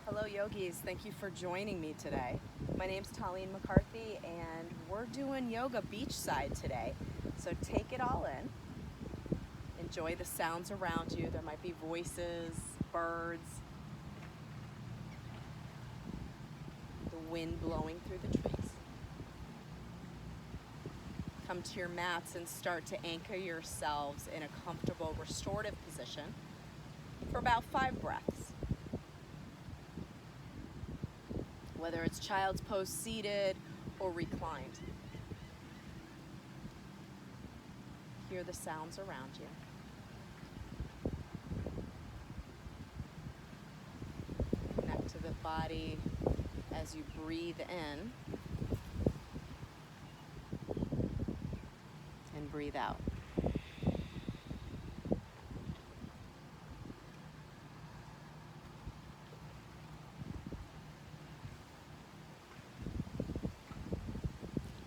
Hello yogis, thank you for joining me today. My name's Talene McCarthy and we're doing yoga beachside today. So take it all in. Enjoy the sounds around you. There might be voices, birds, the wind blowing through the trees. Come to your mats and start to anchor yourselves in a comfortable restorative position for about 5 breaths. Whether it's child's pose seated or reclined. Hear the sounds around you. Connect to the body as you breathe in and breathe out.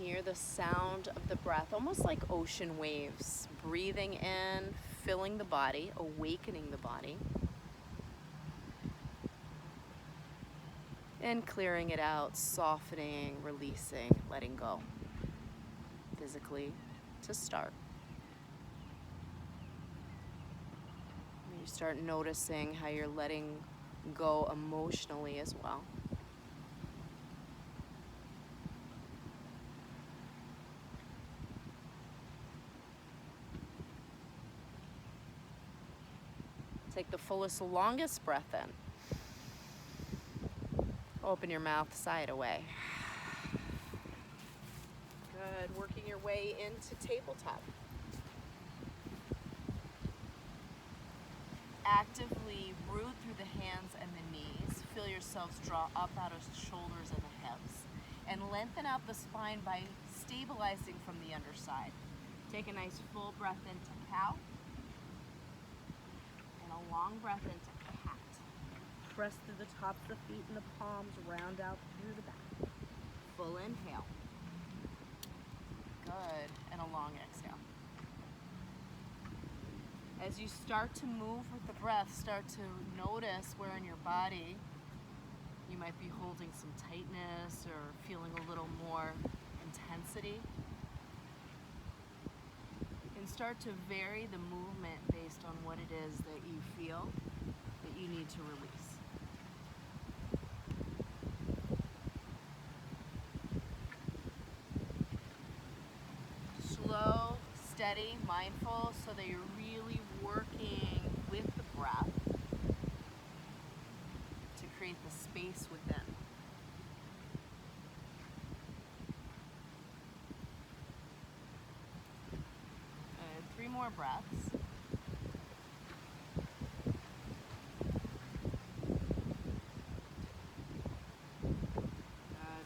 Hear the sound of the breath, almost like ocean waves, breathing in, filling the body, awakening the body, and clearing it out, softening, releasing, letting go. Physically, to start. You start noticing how you're letting go emotionally as well. Take the fullest, longest breath in. Open your mouth, sigh it away. Good, working your way into tabletop. Actively root through the hands and the knees. Feel yourselves draw up out of the shoulders and the hips. And lengthen out the spine by stabilizing from the underside. Take a nice full breath into cow. A long breath into cat. Press through the tops of the feet and the palms, round out through the back. Full inhale. Good. And a long exhale. As you start to move with the breath, start to notice where in your body you might be holding some tightness or feeling a little more intensity. Start to vary the movement based on what it is that you feel that you need to release. Slow, steady, mindful, so that you're really working with the breath to create the space within. 3 more breaths.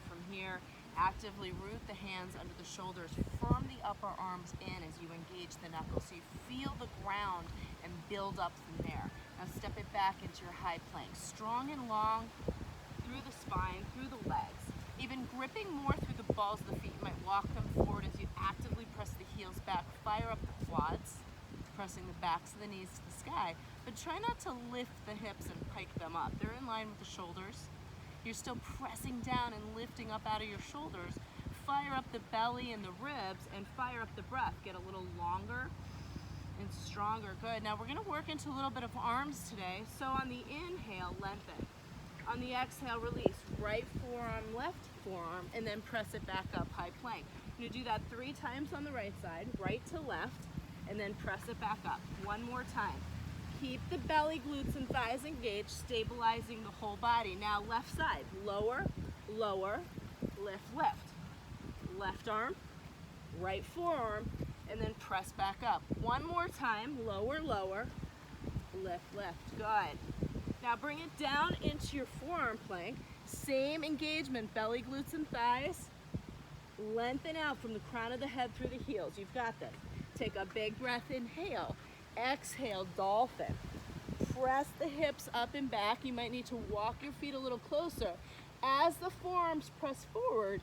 From here, actively root the hands under the shoulders. Firm the upper arms in as you engage the knuckles so you feel the ground and build up from there. Now step it back into your high plank. Strong and long through the spine, through the legs. Even gripping more through the balls of the feet. You might walk them forward as you actively press the heels back. Fire up the quads, pressing the backs of the knees to the sky. But try not to lift the hips and pike them up. They're in line with the shoulders. You're still pressing down and lifting up out of your shoulders. Fire up the belly and the ribs and fire up the breath. Get a little longer and stronger. Good. Now we're going to work into a little bit of arms today. So on the inhale, lengthen. On the exhale, release. Right forearm, left forearm, and then press it back up, high plank. You do that 3 times on the right side, right to left, and then press it back up. 1 more time. Keep the belly, glutes, and thighs engaged, stabilizing the whole body. Now left side, lower, lower, lift, lift. Left arm, right forearm, and then press back up. 1 more time, lower, lower, lift, lift. Good. Now bring it down into your forearm plank. Same engagement, belly, glutes, and thighs. Lengthen out from the crown of the head through the heels. You've got this. Take a big breath, inhale. Exhale, dolphin. Press the hips up and back. You might need to walk your feet a little closer. As the forearms press forward,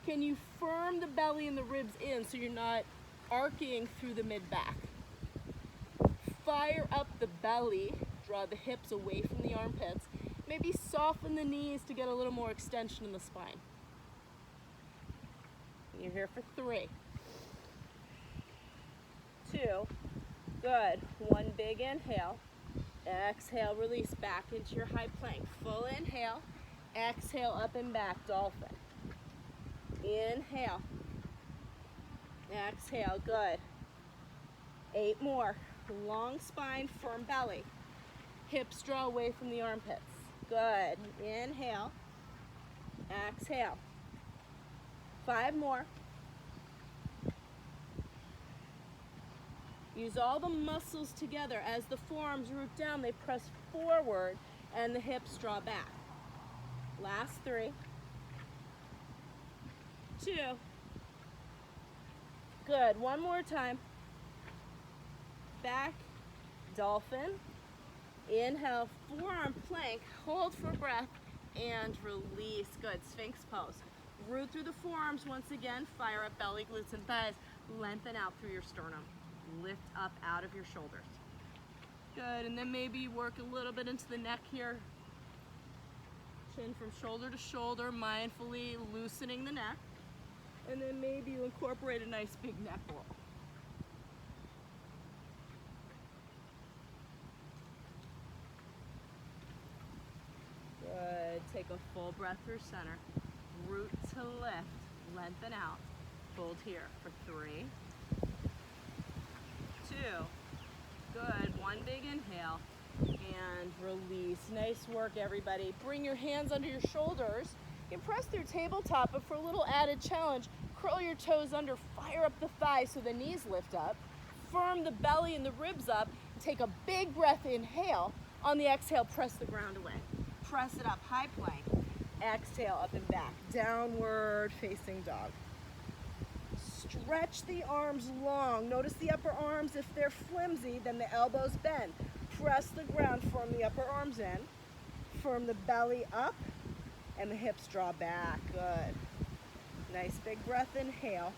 can you firm the belly and the ribs in so you're not arcing through the mid-back? Fire up the belly. Draw the hips away from the armpits. Maybe soften the knees to get a little more extension in the spine. You're here for 3, 2, good. 1 big inhale. Exhale, release back into your high plank. Full inhale. Exhale, up and back, dolphin. Inhale. Exhale, good. 8 more. Long spine, firm belly. Hips draw away from the armpits. Good. Inhale. Exhale. 5 more. Use all the muscles together. As the forearms root down, they press forward and the hips draw back. Last 3. 2. Good. 1 more time. Back, dolphin. Inhale, forearm plank. Hold for breath and release. Good. Sphinx pose. Root through the forearms once again. Fire up belly, glutes, and thighs. Lengthen out through your sternum. Lift up out of your shoulders. Good. And then maybe you work a little bit into the neck here. Chin from shoulder to shoulder, mindfully loosening the neck. And then maybe you incorporate a nice big neck roll. Good. Take a full breath through center. Root to lift. Lengthen out. Hold here for 3, 2. Good. 1 big inhale. And release. Nice work, everybody. Bring your hands under your shoulders. You can press through tabletop, but for a little added challenge, curl your toes under, fire up the thighs so the knees lift up. Firm the belly and the ribs up. Take a big breath, inhale. On the exhale, press the ground away. Press it up, high plank. Exhale, up and back. Downward facing dog. Stretch the arms long. Notice the upper arms. If they're flimsy, then the elbows bend. Press the ground, firm the upper arms in. Firm the belly up, and the hips draw back. Good. Nice big breath, inhale.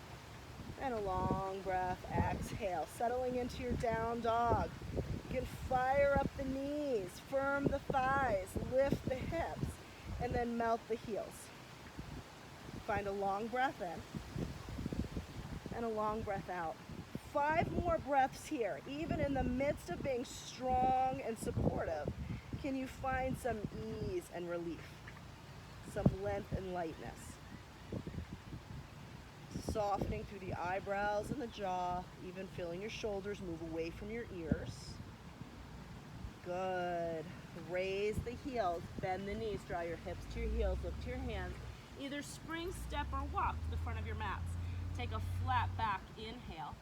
And a long breath, exhale. Settling into your down dog. You can fire up the knees, firm the thighs, lift the hips, and then melt the heels. Find a long breath in and a long breath out. 5 more breaths here. Even in the midst of being strong and supportive, can you find some ease and relief, some length and lightness? Softening through the eyebrows and the jaw, even feeling your shoulders move away from your ears. Good. Raise the heels, bend the knees, draw your hips to your heels, look to your hands. Either spring, step, or walk to the front of your mats. Take a flat back inhale.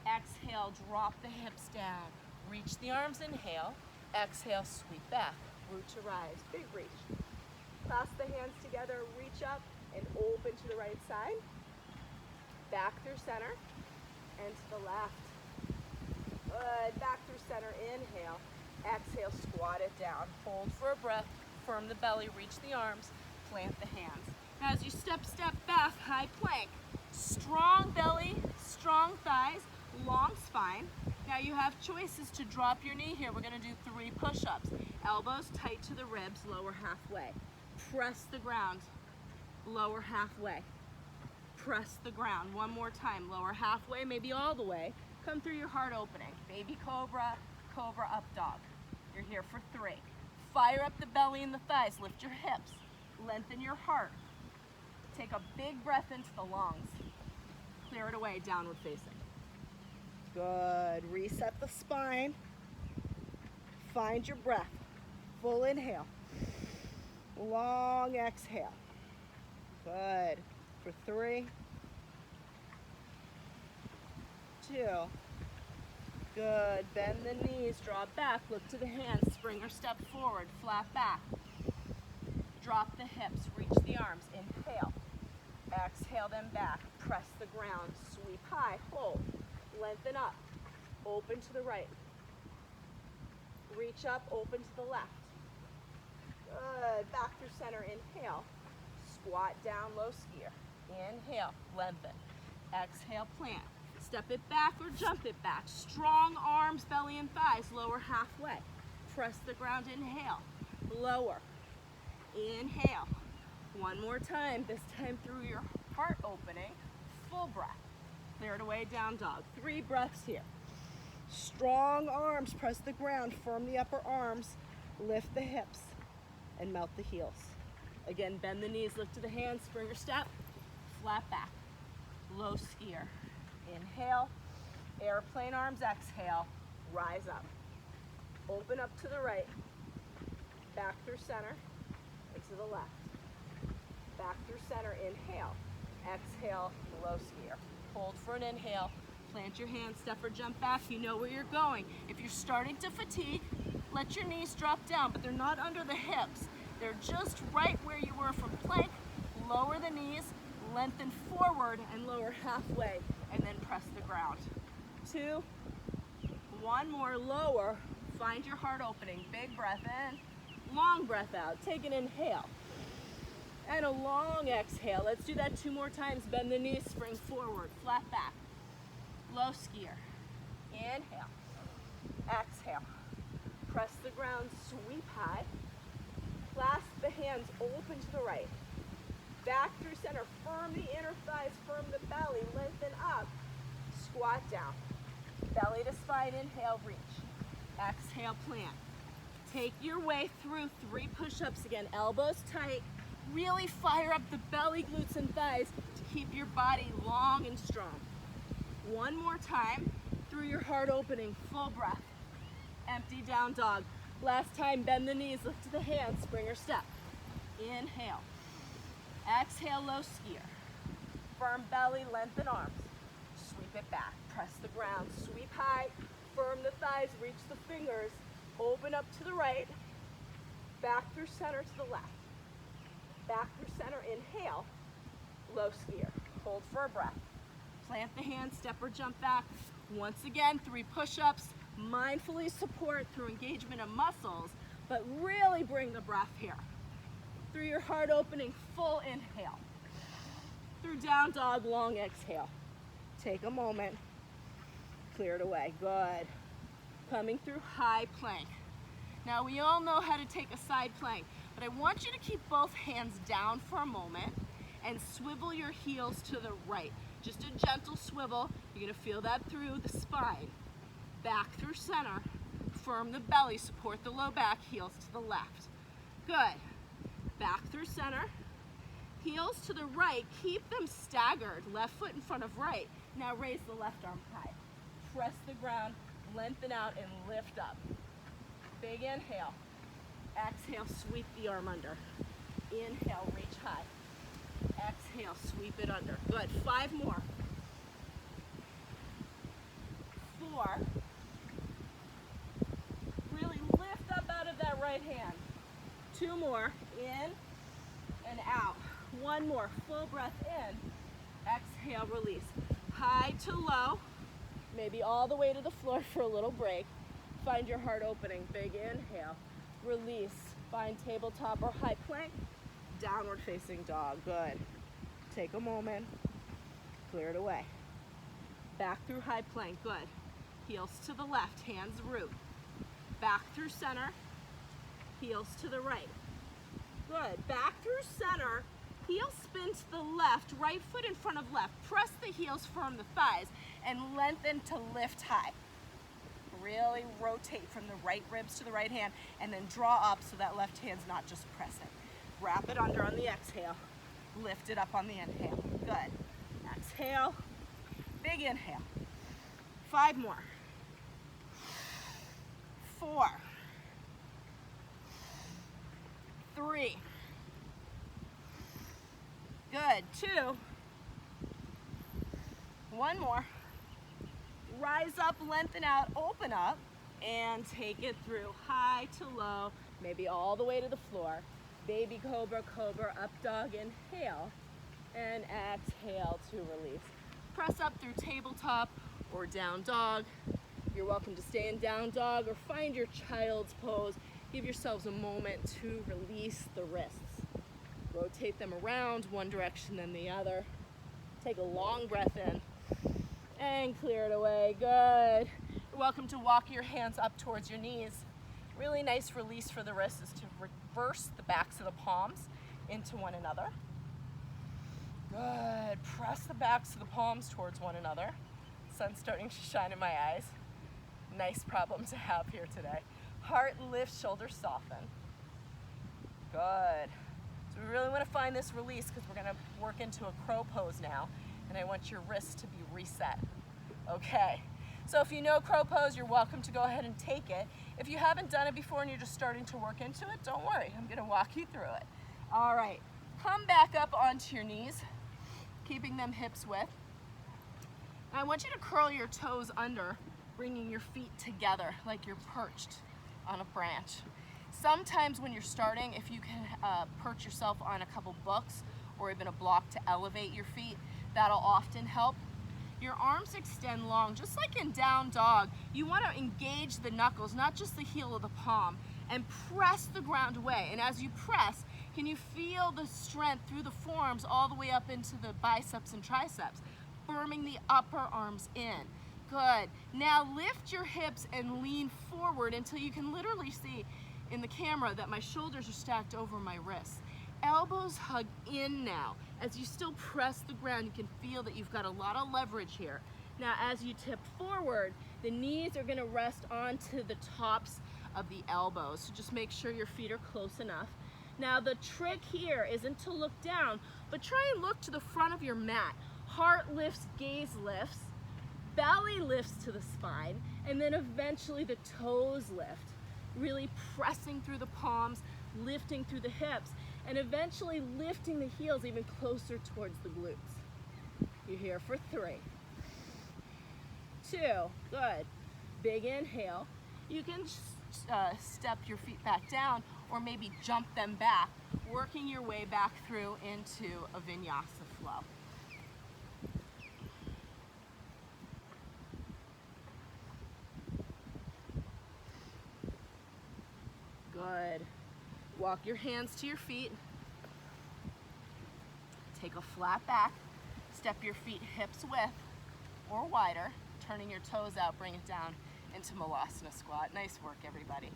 Exhale, drop the hips down. Reach the arms, inhale. Exhale, sweep back. Root to rise, big reach. Clasp the hands together, reach up and open to the right side. Back through center and to the left. Good, back through center, inhale. Exhale, squat it down. Hold for a breath, firm the belly, reach the arms, plant the hands. Now as you step back, high plank. Strong belly, strong thighs, long spine. Now you have choices to drop your knee here. We're gonna do 3 push-ups. Elbows tight to the ribs, lower halfway. Press the ground, lower halfway. Press the ground. 1 more time, lower halfway, maybe all the way. Come through your heart opening. Baby cobra, cobra up dog. You're here for 3. Fire up the belly and the thighs, lift your hips, lengthen your heart. Take a big breath into the lungs. Clear it away, downward facing. Good. Reset the spine. Find your breath. Full inhale. Long exhale. Good. For 3, 2. Good. Bend the knees, draw back, look to the hands, spring or step forward, flat back. Drop the hips, reach the arms, inhale. Exhale them back, press the ground, sweep high, hold, lengthen up, open to the right. Reach up, open to the left. Good, back through center, inhale. Squat down, low skier. Inhale, lengthen. Exhale, plant. Step it back or jump it back. Strong arms, belly and thighs, lower halfway. Press the ground, inhale. Lower. Inhale. One more time, this time through your heart opening, full breath. Clear it away, down dog. 3 breaths here. Strong arms, press the ground, firm the upper arms, lift the hips, and melt the heels. Again, bend the knees, lift to the hands, springer step, flat back, low skier. Inhale, airplane arms, exhale, rise up. Open up to the right, back through center, and to the left. Back through center, inhale, exhale, low skier. Hold for an inhale, plant your hands, step or jump back, you know where you're going. If you're starting to fatigue, let your knees drop down, but they're not under the hips. They're just right where you were from plank. Lower the knees, lengthen forward and lower halfway, and then press the ground. 2, 1 more, lower, find your heart opening. Big breath in, long breath out. Take an inhale and a long exhale. Let's do that 2 more times. Bend the knees, spring forward, flat back, low skier. Inhale, exhale. Press the ground, sweep high. Clasp the hands, open to the right. Back through center, firm the inner thighs, firm the belly, lengthen up. Squat down. Belly to spine, inhale, reach. Exhale, plant. Take your way through 3 push-ups again, elbows tight. Really fire up the belly, glutes, and thighs to keep your body long and strong. 1 more time through your heart opening, full breath. Empty down dog. Last time, bend the knees, lift to the hands, springer step. Inhale. Exhale, low skier. Firm belly, lengthen arms. Sweep it back, press the ground, sweep high, firm the thighs, reach the fingers, open up to the right, back through center to the left. Back through center, inhale, low skier. Hold for a breath. Plant the hands, step or jump back. Once again, 3 push-ups. Mindfully support through engagement of muscles, but really bring the breath here. Through your heart opening, full inhale. Through down dog, long exhale. Take a moment, clear it away, good. Coming through high plank. Now we all know how to take a side plank, but I want you to keep both hands down for a moment and swivel your heels to the right. Just a gentle swivel, you're gonna feel that through the spine. Back through center, firm the belly, support the low back, heels to the left. Good. Back through center, heels to the right, keep them staggered, left foot in front of right. Now raise the left arm high. Press the ground, lengthen out and lift up. Big inhale. Exhale, sweep the arm under. Inhale, reach high. Exhale, sweep it under. Good, 5 more. 4. Really lift up out of that right hand. 2 more, in and out. 1 more, full breath in. Exhale, release. High to low, maybe all the way to the floor for a little break. Find your heart opening, big inhale. Release, find tabletop or high plank. Downward facing dog, good. Take a moment, clear it away. Back through high plank, good. Heels to the left, hands root. Back through center, heels to the right. Good, back through center, heel spin to the left, right foot in front of left. Press the heels, firm the thighs, and lengthen to lift high. Really rotate from the right ribs to the right hand, and then draw up so that left hand's not just pressing. Wrap it under on the exhale, lift it up on the inhale. Good. Exhale, big inhale. 5 more. 4. 3. Good. 2. 1 more. Rise up, lengthen out, open up, and take it through high to low, maybe all the way to the floor. Baby cobra, cobra, up dog, inhale, and exhale to release. Press up through tabletop or down dog. You're welcome to stay in down dog or find your child's pose. Give yourselves a moment to release the wrists. Rotate them around one direction then the other. Take a long breath in and clear it away. Good. You're welcome to walk your hands up towards your knees. Really nice release for the wrist is to reverse the backs of the palms into one another. Good. Press the backs of the palms towards one another. Sun's starting to shine in my eyes. Nice problem to have here today. Heart lifts, shoulders soften. Good. So we really want to find this release because we're going to work into a crow pose now, and I want your wrists to be reset. Okay. So if you know crow pose, you're welcome to go ahead and take it. If you haven't done it before and you're just starting to work into it, don't worry. I'm going to walk you through it. All right. Come back up onto your knees, keeping them hips width. And I want you to curl your toes under, bringing your feet together like you're perched on a branch. Sometimes when you're starting, if you can perch yourself on a couple books or even a block to elevate your feet, that'll often help. Your arms extend long, just like in down dog. You want to engage the knuckles, not just the heel of the palm, and press the ground away. And as you press, can you feel the strength through the forearms all the way up into the biceps and triceps, firming the upper arms in? Good. Now lift your hips and lean forward until you can literally see in the camera that my shoulders are stacked over my wrists. Elbows hug in now. As you still press the ground, you can feel that you've got a lot of leverage here. Now as you tip forward, the knees are going to rest onto the tops of the elbows. So just make sure your feet are close enough. Now the trick here isn't to look down, but try and look to the front of your mat. Heart lifts, gaze lifts, belly lifts to the spine, and then eventually the toes lift. Really pressing through the palms, lifting through the hips, and eventually lifting the heels even closer towards the glutes. You're here for 3, 2, good. Big inhale. You can step your feet back down or maybe jump them back, working your way back through into a vinyasa flow. Good. Walk your hands to your feet. Take a flat back. Step your feet hips width or wider, turning your toes out, bring it down into Malasana squat. Nice work, everybody.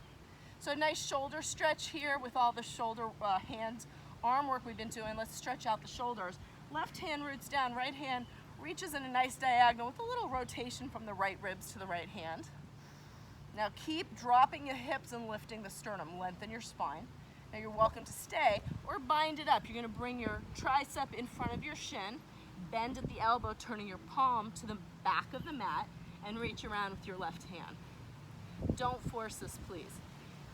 So nice shoulder stretch here with all the shoulder, hand, arm work we've been doing. Let's stretch out the shoulders. Left hand roots down, right hand reaches in a nice diagonal with a little rotation from the right ribs to the right hand. Now keep dropping your hips and lifting the sternum. Lengthen your spine. Now you're welcome to stay or bind it up. You're going to bring your tricep in front of your shin, bend at the elbow, turning your palm to the back of the mat, and reach around with your left hand. Don't force this, please.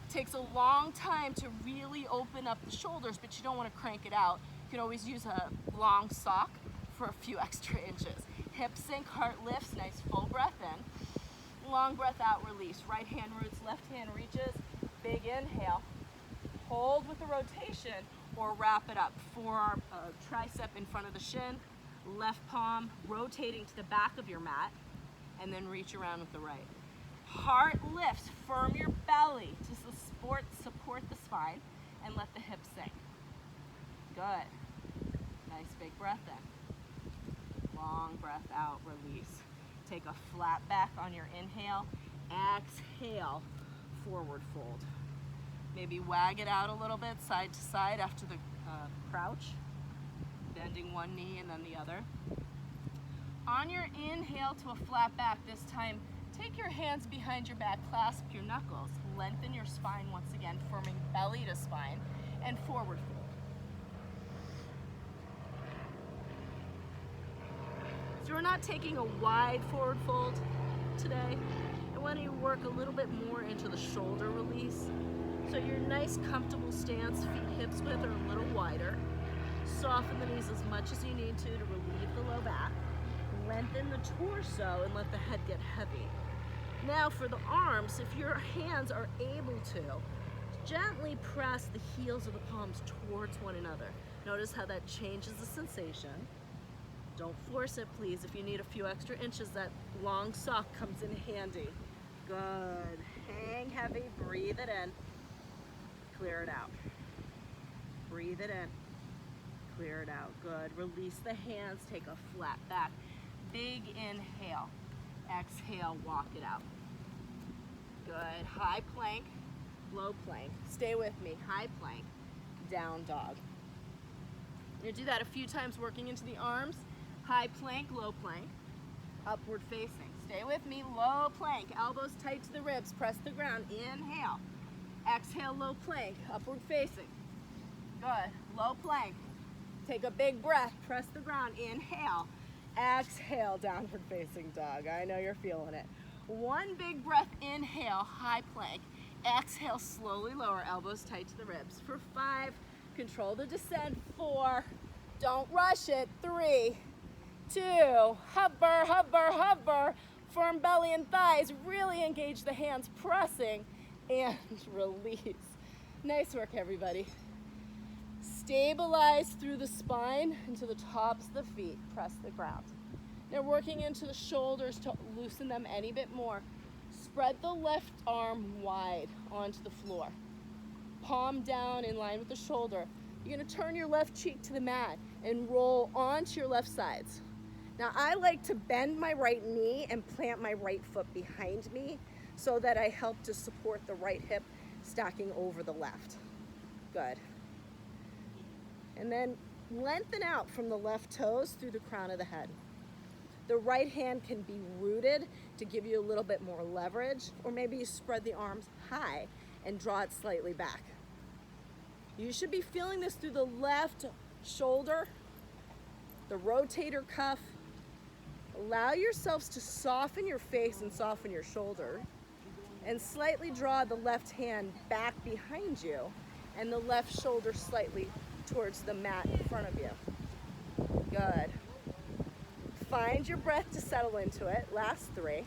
It takes a long time to really open up the shoulders, but you don't want to crank it out. You can always use a long sock for a few extra inches. Hip sink, heart lifts, nice full breath in. Long breath out, release. Right hand roots, left hand reaches. Big inhale. Hold with the rotation or wrap it up. Forearm, tricep in front of the shin. Left palm rotating to the back of your mat. And then reach around with the right. Heart lifts. Firm your belly to support the spine. And let the hips sink. Good. Nice big breath in. Long breath out, release. Take a flat back on your inhale. Exhale, forward fold. Maybe wag it out a little bit, side to side after the crouch. Bending one knee and then the other. On your inhale to a flat back this time, take your hands behind your back, clasp your knuckles. Lengthen your spine once again, forming belly to spine, and forward fold. So we're not taking a wide forward fold today. I want you to work a little bit more into the shoulder release. So your nice comfortable stance, feet hips width are a little wider. Soften the knees as much as you need to relieve the low back. Lengthen the torso and let the head get heavy. Now for the arms, if your hands are able to, gently press the heels of the palms towards one another. Notice how that changes the sensation. Don't force it, please. If you need a few extra inches, that long sock comes in handy. Good. Hang heavy, breathe it in. Clear it out. Breathe it in. Clear it out. Good. Release the hands, take a flat back. Big inhale. Exhale, walk it out. Good. High plank. low plank. Stay with me, high plank, down dog. You're gonna do that a few times, working into the arms. High plank, low plank, upward facing. Stay with me, low plank, elbows tight to the ribs, press the ground, inhale. Exhale, low plank, upward facing. Good, low plank. Take a big breath, press the ground, inhale. Exhale, downward facing dog. I know you're feeling it. One big breath, inhale, high plank. Exhale, slowly lower, elbows tight to the ribs. For 5, control the descent. 4, don't rush it. 3, 2, hover, hover, hover. Firm belly and thighs, really engage the hands, pressing, and release. Nice work, everybody. Stabilize through the spine into the tops of the feet, press the ground. Now working into the shoulders to loosen them any bit more. Spread the left arm wide onto the floor. Palm down in line with the shoulder. You're gonna turn your left cheek to the mat and roll onto your left sides. Now I like to bend my right knee and plant my right foot behind me so that I help to support the right hip stacking over the left. Good. And then lengthen out from the left toes through the crown of the head. The right hand can be rooted to give you a little bit more leverage, or maybe you spread the arms high and draw it slightly back. You should be feeling this through the left shoulder, the rotator cuff. Allow yourselves to soften your face and soften your shoulder, and slightly draw the left hand back behind you and the left shoulder slightly towards the mat in front of you. Good. Find your breath to settle into it. Last 3,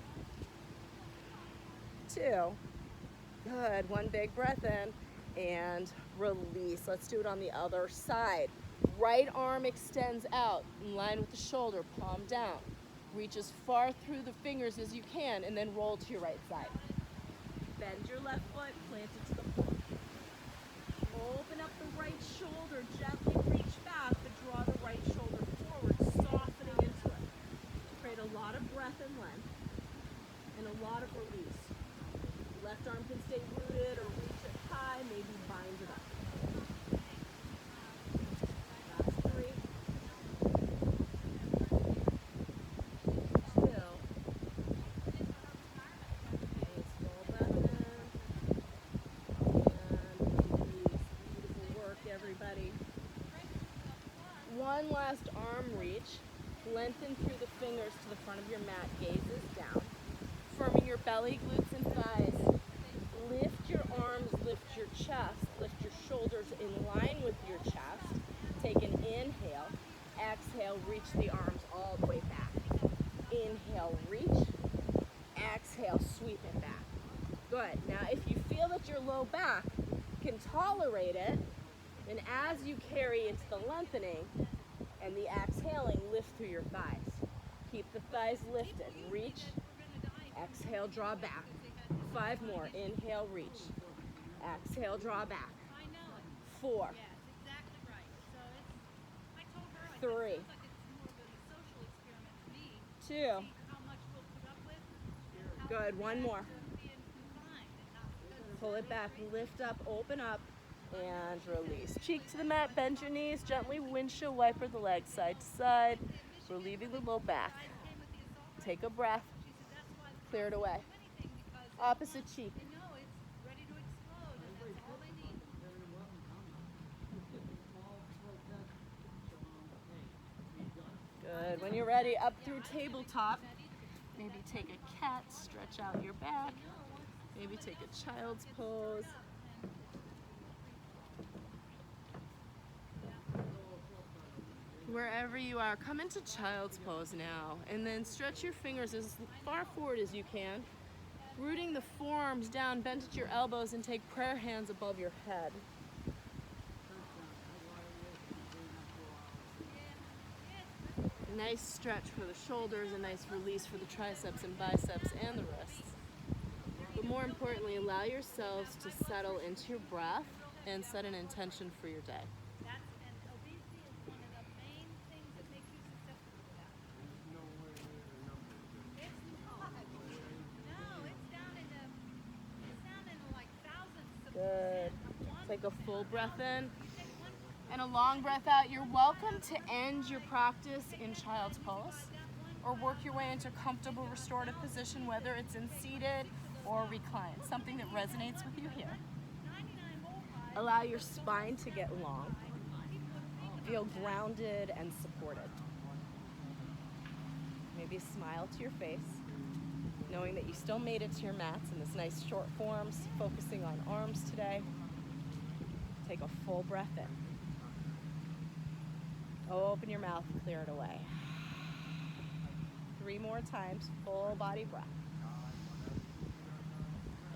2, good. One big breath in and release. Let's do it on the other side. Right arm extends out in line with the shoulder, palm down. Reach as far through the fingers as you can and then roll to your right side. Bend your left foot, plant it to the floor. Open up the right shoulder, gently reach back, but draw the right shoulder forward, softening into it. Create a lot of breath and length, and a lot of release. Left arm can stay rooted or reach it high, maybe bind it up. Last 3, 2, nice full breath in, and release. Beautiful work, everybody. One last arm reach. Lengthen through the fingers to the front of your mat, gazes down. Firming your belly, glutes, and thighs. Lift your arms, lift your chest, lift your shoulders in line with your chest. Take an inhale. Exhale, reach the arms all the way back. Inhale, reach. Exhale, sweep it back. Good. Now, if you feel that your low back can tolerate it, then as you carry into the lengthening and the exhaling, lift through your thighs. Keep the thighs lifted. Reach. Exhale, draw back. 5 more. Inhale, reach. Exhale, draw back. 4, 3, 2. Good. One more. Pull it back. Lift up. Open up. And release. Cheek to the mat. Bend your knees. Gently windshield wiper the legs side to side, relieving the low back. Take a breath. Clear it away. Opposite cheek. Good. When you're ready, up through tabletop. Maybe take a cat, stretch out your back. Maybe take a child's pose. Wherever you are, come into child's pose now, and then stretch your fingers as far forward as you can, rooting the forearms down, bend at your elbows, and take prayer hands above your head. A nice stretch for the shoulders, a nice release for the triceps and biceps and the wrists. But more importantly, allow yourselves to settle into your breath and set an intention for your day. Take a full breath in and a long breath out. You're welcome to end your practice in child's pose or work your way into a comfortable restorative position, whether it's in seated or reclined, something that resonates with you here. Allow your spine to get long. Feel grounded and supported. Maybe a smile to your face, knowing that you still made it to your mats in this nice short forms, focusing on arms today. Take a full breath in. Open your mouth and clear it away. 3 more times, full body breath.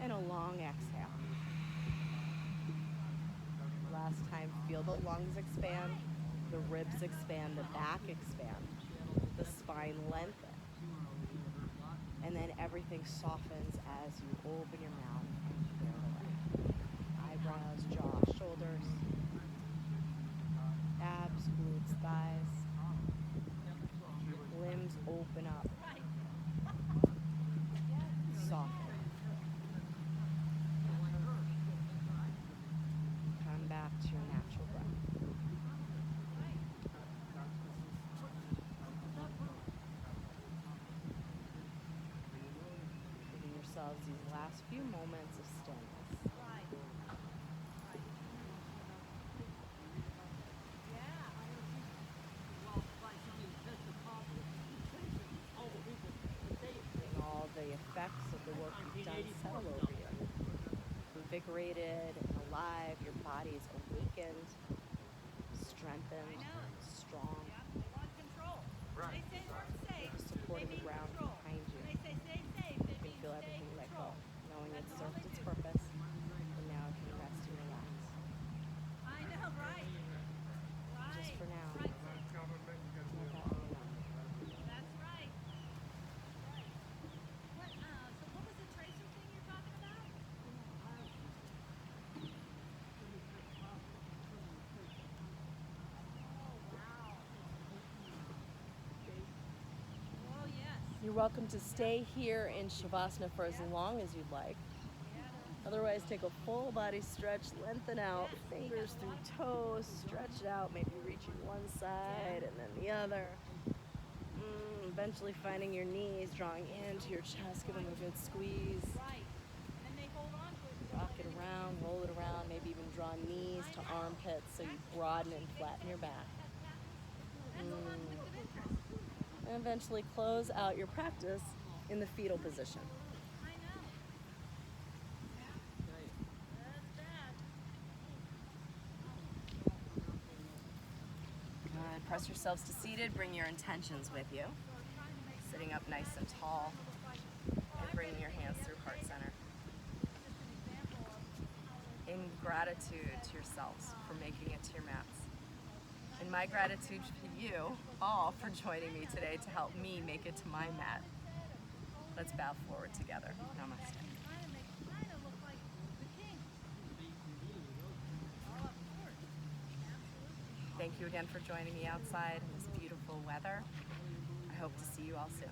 And a long exhale. Last time, feel the lungs expand, the ribs expand, the back expand, the spine lengthen. And then everything softens as you open your mouth and clear it away. Eyebrows, jaw, shoulders, abs, glutes, thighs. Limbs open up. Soften. Come back to your natural breath. Giving yourselves these last few moments of stillness. Effects of the work you've done settle over you. Invigorated and alive, your body is awakened, strengthened, strong. With the support of the ground behind you. You can feel everything let go, knowing it served its purpose, and now it can rest and relax. Just for now. You're welcome to stay here in Shavasana for as long as you'd like. Otherwise, take a full body stretch, lengthen out, fingers through toes, stretch it out, maybe reaching one side and then the other. Eventually finding your knees, drawing into your chest, give them a good squeeze. Rock it around, roll it around, maybe even draw knees to armpits so you broaden and flatten your back. And eventually close out your practice in the fetal position. Good. Press yourselves to seated. Bring your intentions with you. Sitting up nice and tall. And bringing your hands through heart center. In gratitude to yourselves for making it to your mats. And my gratitude to you all for joining me today to help me make it to my mat. Let's bow forward together. Namaste. Thank you again for joining me outside in this beautiful weather. I hope to see you all soon.